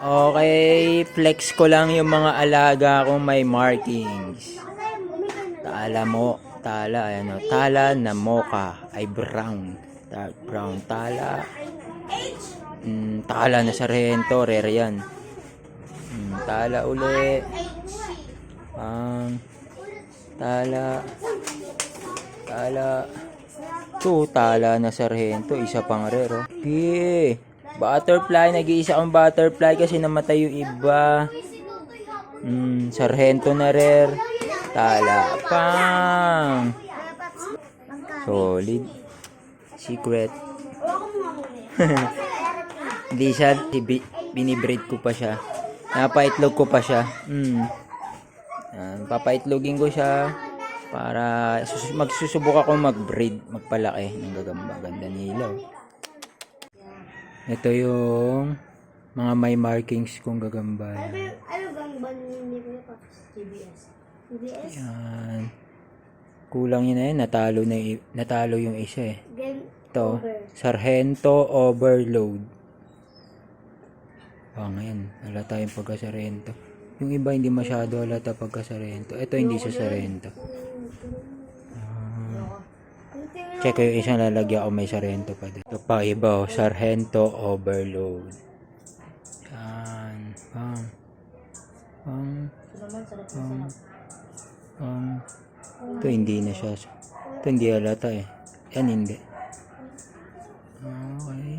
Okay, flex ko lang yung mga alaga kong may markings. Tala na mocha ay brown. Dark brown tala. Tala na sarhento, rare yan. Tala uli. Tala. Tala na sarhento, isa pang rare. Okay. Butterfly, nag-iisa akong butterfly kasi namatay yung iba. Sarhento na rare. Tala pang. Solid. Secret. Hindi siya, binibreed ko pa siya. Napaitlog ko pa siya. Papaitlogin ko siya para magsusubok ako mag-breed, magpalaki ng gagamba. Ganda nila. Ito yung mga may markings kong gagamba. Ano bang banili ko pa? TBS. Yan. Kulang yun na yun. Natalo yung isa eh. Ito. Sarhento Overload. Ngayon. Halata yung pagka-sarhento. Yung iba hindi masyado halata pagka-sarhento. Ito hindi siya sarhento. Check ko yung isang lalagyan ko may sarhento pa din. Ito pa iba. Sarhento Overload. Yan. Ito hindi na siya. Ito hindi halata eh. Yan hindi. Okay.